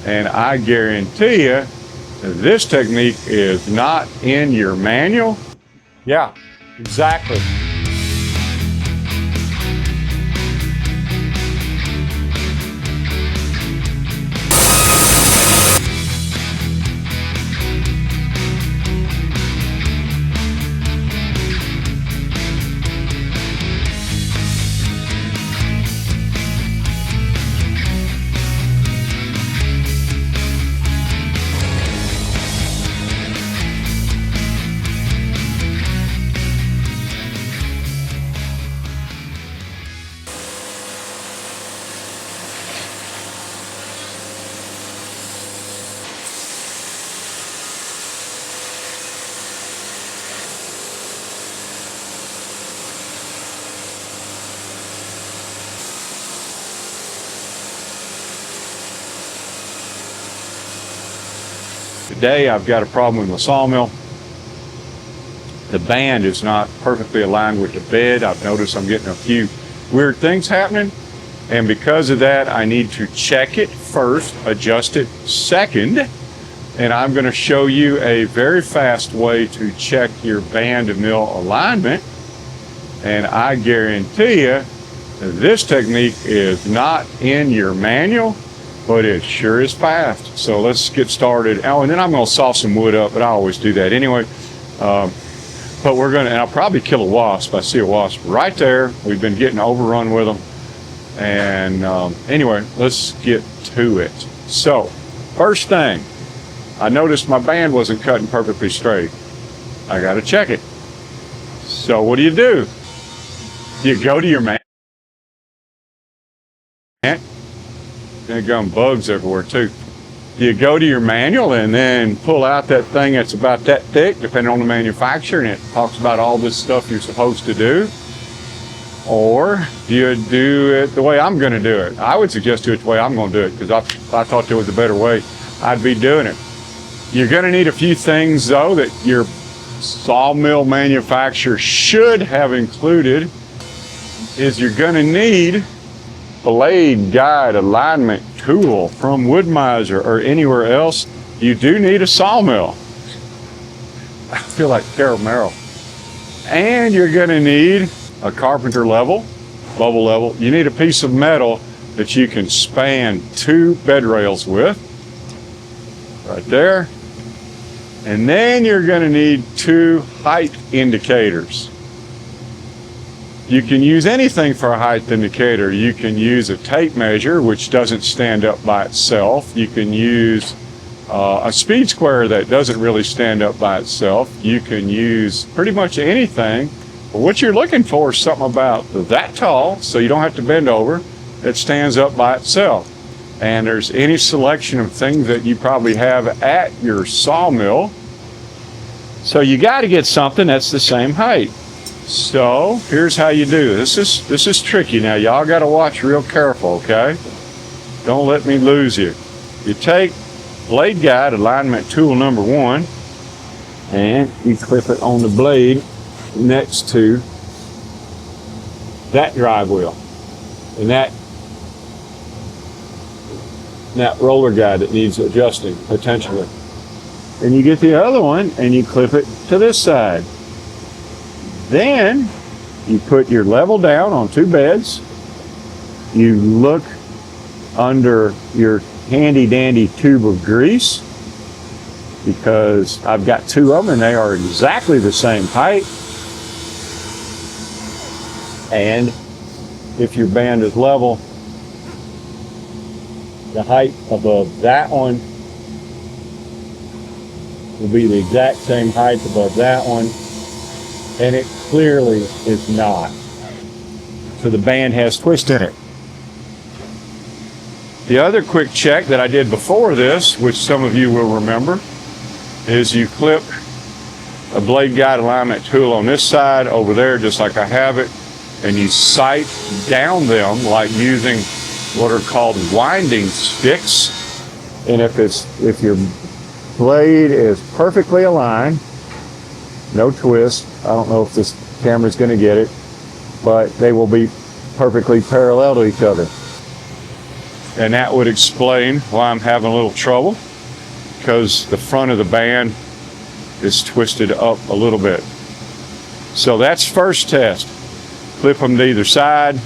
And I guarantee you, this technique is not in your manual. Yeah, exactly. Today I've got a problem with my sawmill. The band is not perfectly aligned with the bed. I've noticed I'm getting a few weird things happening, and because of that I need to check it first, adjust it second, and I'm going to show you a very fast way to check your band and mill alignment. And I guarantee you this technique is not in your manual, but it sure is fast. So let's get started. Oh, and then I'm going to saw some wood up, but I always do that anyway. But we're going to, and I'll probably kill a wasp. I see a wasp right there. We've been getting overrun with them. And anyway, let's get to it. So first thing, I noticed my band wasn't cutting perfectly straight. I got to check it. So what do? You go to your man. There come bugs everywhere too. You go to your manual and then pull out that thing that's about that thick, depending on the manufacturer, and it talks about all this stuff you're supposed to do. Or do you do it the way I'm going to do it? I would suggest do it the way I'm going to do it, because if I thought there was a better way, I'd be doing it. You're going to need a few things though that your sawmill manufacturer should have included. Is you're going to need blade guide alignment tool from Wood-Mizer or anywhere else. You do need a sawmill. I feel like Carol Merrill. And you're going to need a carpenter level, bubble level. You need a piece of metal that you can span 2 bed rails with, right there. And then you're going to need 2 height indicators. You can use anything for a height indicator. You can use a tape measure, which doesn't stand up by itself. You can use a speed square that doesn't really stand up by itself. You can use pretty much anything. But what you're looking for is something about that tall, so you don't have to bend over, that stands up by itself. And there's any selection of things that you probably have at your sawmill. So you got to get something that's the same height. So here's how you do. This is tricky. Now y'all got to watch real careful, okay? Don't let me lose you. You take blade guide alignment tool number 1 and you clip it on the blade next to that drive wheel and that roller guide that needs adjusting potentially. And you get the other one and you clip it to this side. Then you put your level down on 2 beds. You look under your handy dandy tube of grease, because I've got 2 of them and they are exactly the same height. And if your band is level, the height above that one will be the exact same height above that one. And it clearly is not. So the band has twist in it. The other quick check that I did before this, which some of you will remember, is you clip a blade guide alignment tool on this side over there, just like I have it, and you sight down them like using what are called winding sticks. And if your blade is perfectly aligned, no twist. I don't know if this camera's going to get it, but they will be perfectly parallel to each other. And that would explain why I'm having a little trouble, because the front of the band is twisted up a little bit. So that's first test. Flip them to either side,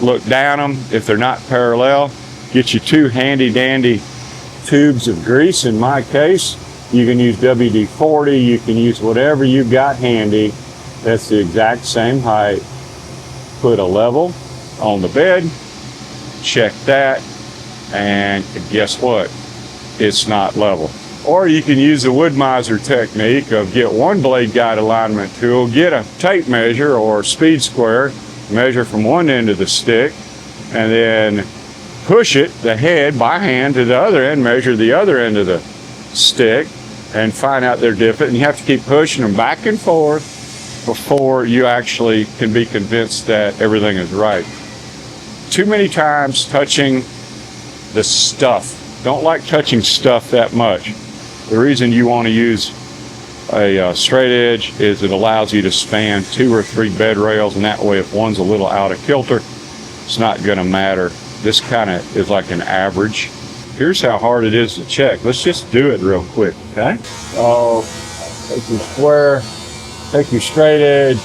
look down them. If they're not parallel, get you 2 handy dandy tubes of grease. In my case, you can use WD-40, you can use whatever you've got handy that's the exact same height. Put a level on the bed, check that, and guess what? It's not level. Or you can use the wood miser technique of get one blade guide alignment tool, get a tape measure or speed square, measure from one end of the stick, and then push it, the head, by hand to the other end, measure the other end of the stick, and find out they're different. And you have to keep pushing them back and forth before you actually can be convinced that everything is right. Too many times touching the stuff. Don't like touching stuff that much. The reason you want to use a straight edge is it allows you to span 2 or 3 bed rails, and that way if one's a little out of kilter, it's not going to matter. This kind of is like an average. Here's how hard it is to check. Let's just do it real quick, okay? So, take your square, take your straight edge,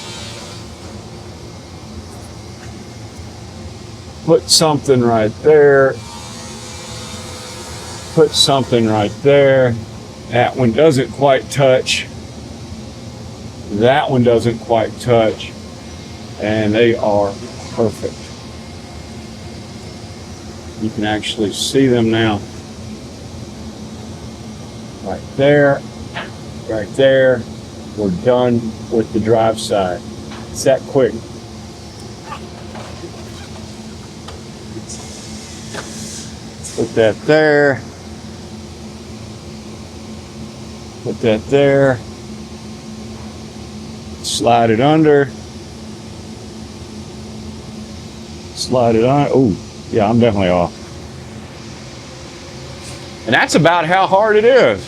put something right there, put something right there. That one doesn't quite touch. That one doesn't quite touch. And they are perfect. You can actually see them now. Right there, right there. We're done with the drive side. It's that quick. Put that there. Put that there. Slide it under. Slide it on. Oh, yeah, I'm definitely off. And that's about how hard it is.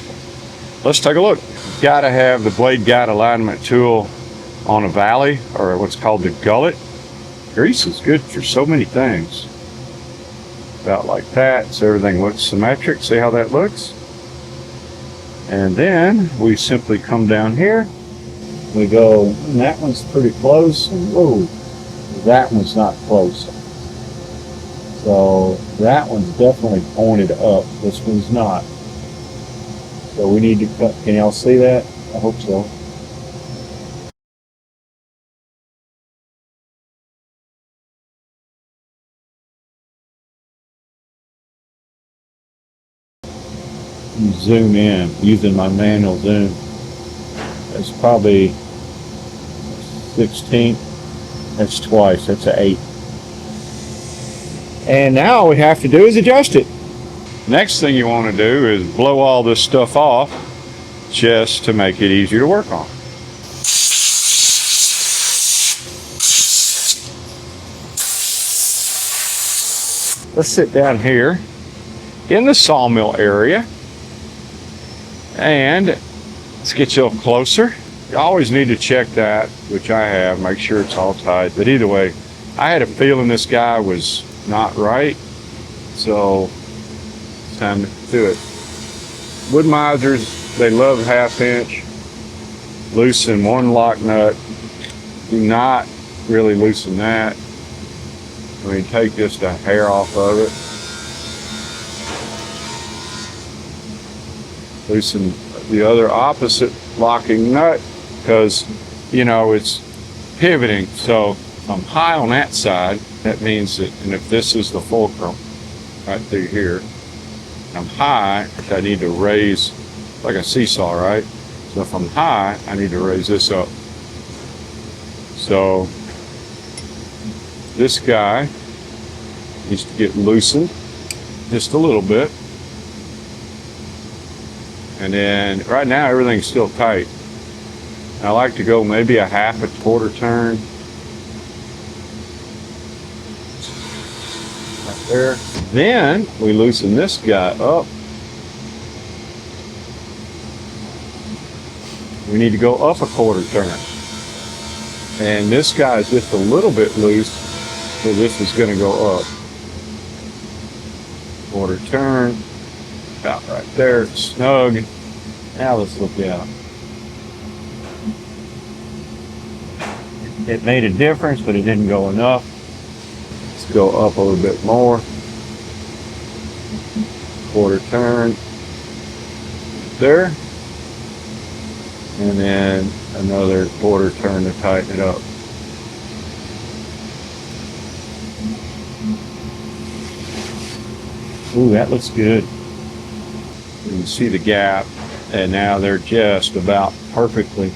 Let's take a look. You've got to have the blade guide alignment tool on a valley, or what's called the gullet. Grease is good for so many things. About like that, so everything looks symmetric. See how that looks? And then we simply come down here. We go, that one's pretty close. Whoa, that one's not close. So that one's definitely pointed up. This one's not. So we need to cut. Can y'all see that? I hope so. Zoom in using my manual zoom. That's probably 16. That's twice. That's an 8. And now all we have to do is adjust it. Next thing you want to do is blow all this stuff off just to make it easier to work on. Let's sit down here in the sawmill area and let's get you a little closer. You always need to check that, which I have, make sure it's all tight. But either way, I had a feeling this guy was not right, so it's time to do it. Wood misers, they love 1/2 inch. Loosen one lock nut. Do not really loosen that. I mean, take just a hair off of it. Loosen the other opposite locking nut, because you know it's pivoting. So if I'm high on that side, that means that, and if this is the fulcrum right through here, I'm high, I need to raise like a seesaw, right? So if I'm high, I need to raise this up. So this guy needs to get loosened just a little bit. And then right now everything's still tight. I like to go maybe a 1/2 a quarter turn. Right there. Then we loosen this guy up. We need to go up a quarter turn. And this guy is just a little bit loose, so this is going to go up. quarter turn, about right there, snug. Now let's look out. It made a difference, but it didn't go enough. Let's go up a little bit more. Quarter turn there, and then another quarter turn to tighten it up. Ooh, that looks good. You can see the gap, and now they're just about perfectly.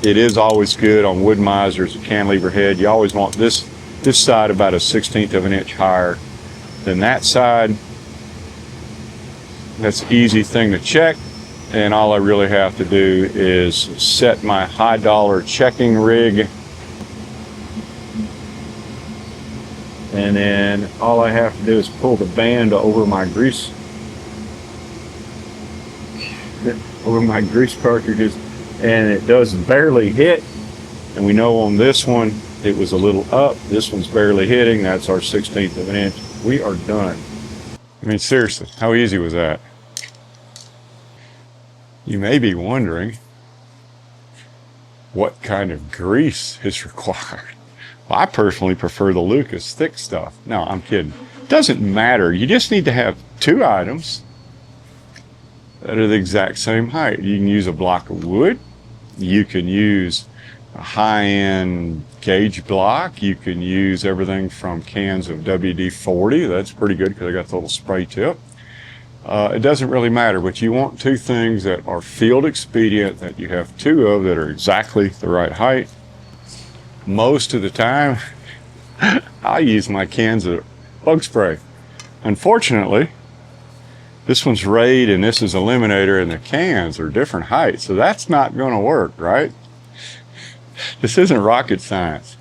It is always good on wood misers, a cantilever head. You always want this side about 1/16 of an inch higher than that side. That's an easy thing to check, and all I really have to do is set my high dollar checking rig, and then all I have to do is pull the band over my grease cartridges, and it does barely hit. And we know on this one it was a little up. This one's barely hitting. That's our 1/16 of an inch. We are done. I mean, seriously, how easy was that? You may be wondering what kind of grease is required. Well, I personally prefer the Lucas thick stuff. No, I'm kidding. Doesn't matter. You just need to have two items that are the exact same height. You can use a block of wood. You can use a high-end gauge block. You can use everything from cans of WD-40. That's pretty good because I got the little spray tip. It doesn't really matter, but you want two things that are field expedient, that you have two of that are exactly the right height. Most of the time, I use my cans of bug spray. Unfortunately, this one's Raid and this is Eliminator, and the cans are different heights, so that's not going to work, right? This isn't rocket science.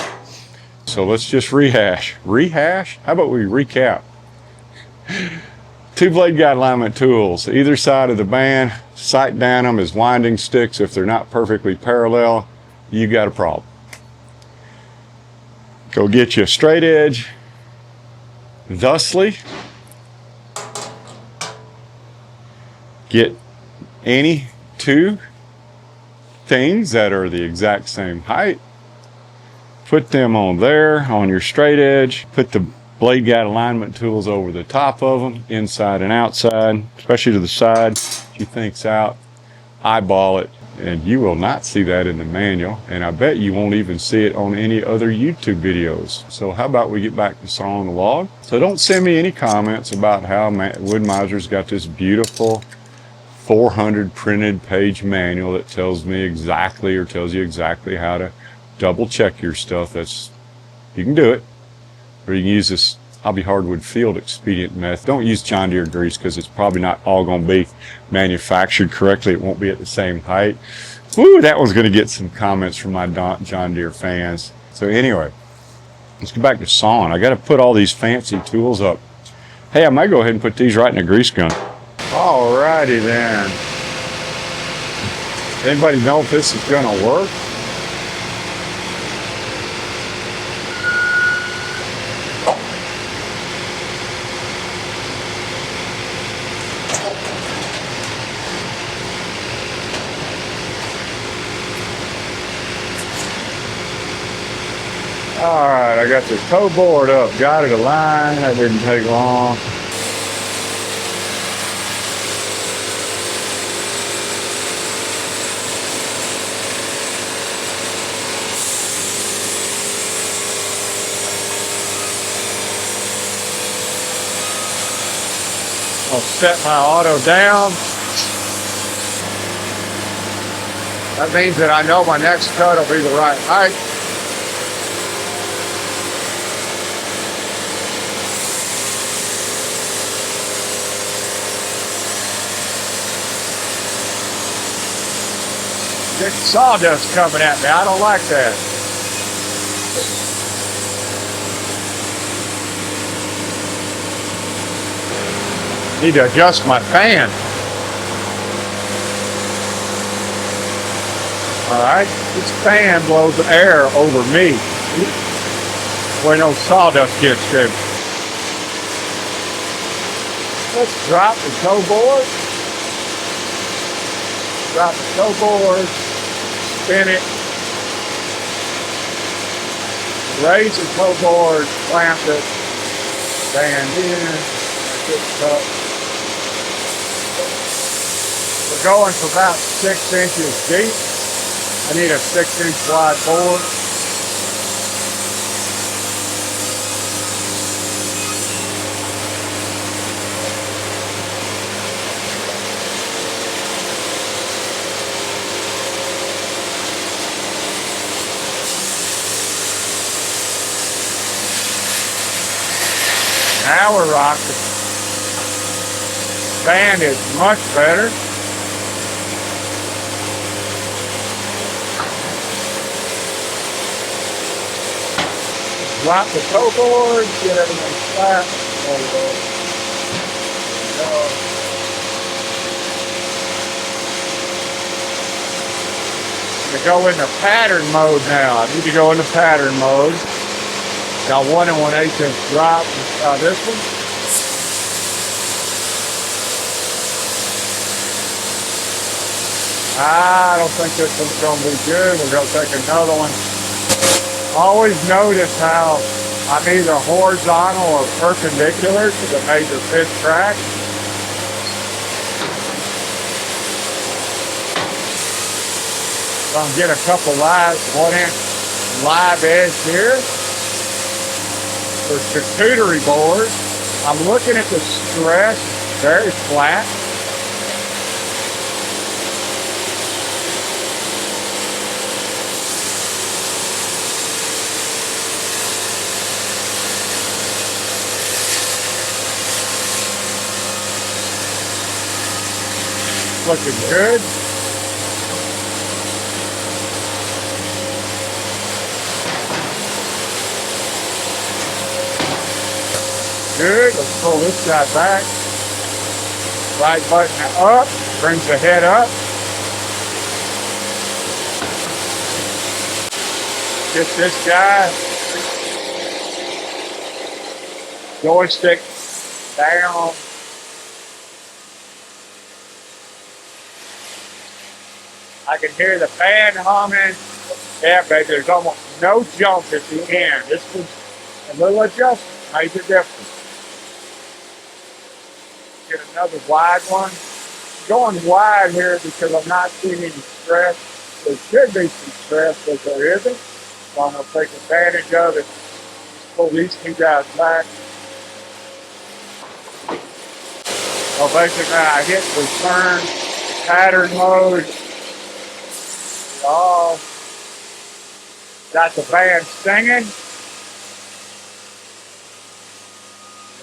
So let's just rehash. Rehash? How about we recap? Two blade guide alignment tools, either side of the band. Sight down them as winding sticks. If they're not perfectly parallel, you got a problem. Go get you a straight edge, thusly. Get any two things that are the exact same height. Put them on there on your straight edge. Put the blade guide alignment tools over the top of them, inside and outside, especially to the side. If you think's out, eyeball it, and you will not see that in the manual, and I bet you won't even see it on any other YouTube videos. So how about we get back to sawing the log? So don't send me any comments about how Wood Miser's got this beautiful 400 printed page manual that tells me exactly, or tells you exactly how to double check your stuff. You can do it, or you can use this Hobby Hardwood Field Expedient method. Don't use John Deere grease because it's probably not all going to be manufactured correctly. It won't be at the same height. Woo, that one's going to get some comments from my John Deere fans. So anyway, let's get back to sawing. I got to put all these fancy tools up. Hey, I might go ahead and put these right in a grease gun. Alrighty then. Anybody know if this is going to work? Alright, I got the toe board up, got it aligned. That didn't take long. I'll set my auto down. That means that I know my next cut will be the right height. There's sawdust coming at me. I don't like that. Need to adjust my fan. All right, this fan blows air over me where no sawdust gets to. Let's drop the toe board. Drop the toe board. Spin it. Raise the toe board. Clamp it. Band in. Get it up. We're going for about 6 inches deep. I need a 6-inch wide board. Now we're rocking. Band is much better. Drop the toe board, get everything flat. We go into pattern mode now. I need to go into pattern mode. Got 1 1/8" drop. Try this one. I don't think this one's going to be good. We're going to take another one. Always notice how I'm either horizontal or perpendicular to the major pitch track. So I'm getting a couple live 1-inch live edge here. For charcuterie boards, I'm looking at the stress, very flat. Looking good. Good. Let's pull this guy back. Right button up. Brings the head up. Get this guy. Joystick down. I can hear the fan humming. Yeah, baby, there's almost no jump at the end. This was a little adjustment, made the difference. Get another wide one. Going wide here because I'm not seeing any stress. There should be some stress, but there isn't. So I'm going to take advantage of it. Pull these two guys back. So basically I hit return, pattern mode. Oh, got the band singing.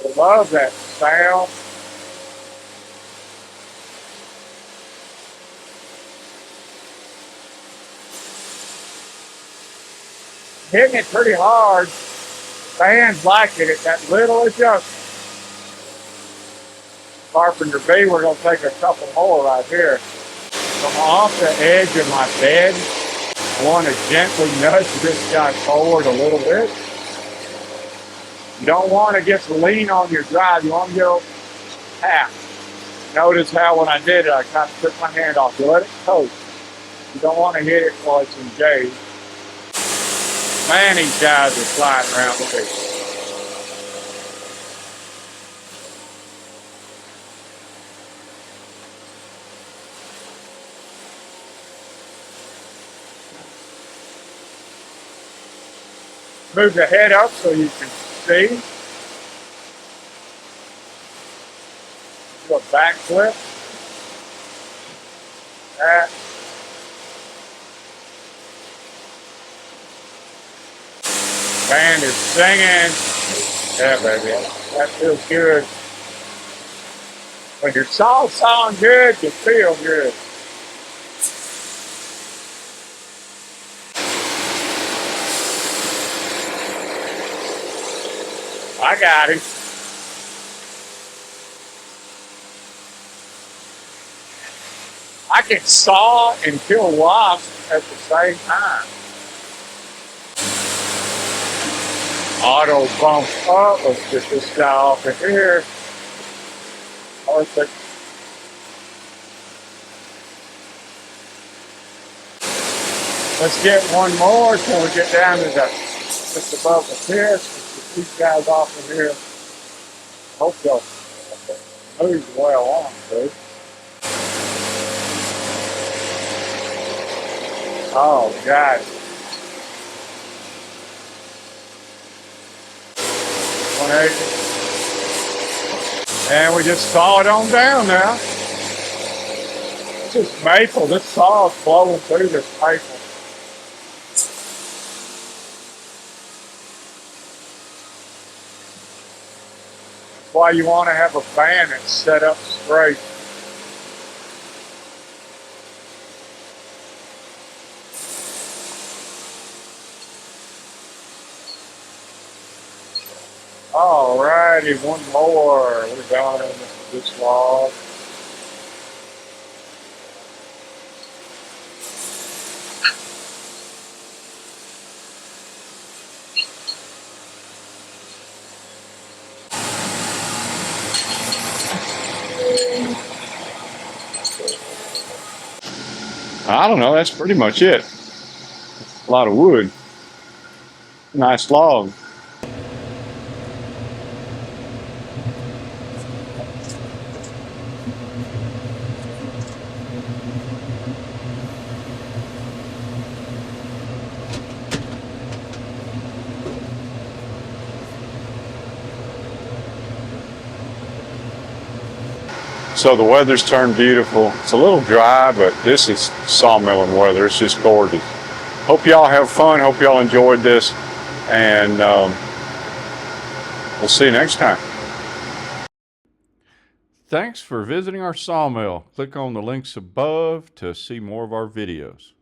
I love that sound. Hitting it pretty hard. Band's liking it, that little adjustment. Carpenter B, we're going to take a couple more right here. From off the edge of my bed, I want to gently nudge this guy forward a little bit. You don't want to just lean on your drive. You want to go half. Notice how when I did it, I kind of took my hand off. You let it coast. You don't want to hit it while it's engaged. Man, these guys are flying around the field. Move the head up so you can see. Do a backflip. That. Band is singing. Yeah, baby. That feels good. When your saw's sawing good, you feel good. I got him. I can saw and kill wasps at the same time. Auto bump up. Let's get this guy off of here. perfect. Let's get one more till we get down to the, just above the pit. Let's get these guys off of here. Hope they'll move well on, dude. Oh, God. 180. And we just saw it on down now. This is maple. This saw is blowing through this maple. That's why you want to have a fan that's set up straight. Alrighty, one more. We're down in this log. I don't know, that's pretty much it. A lot of wood. Nice log. So the weather's turned beautiful. It's a little dry, but this is sawmilling weather. It's just gorgeous. Hope y'all have fun. Hope y'all enjoyed this. And we'll see you next time. Thanks for visiting our sawmill. Click on the links above to see more of our videos.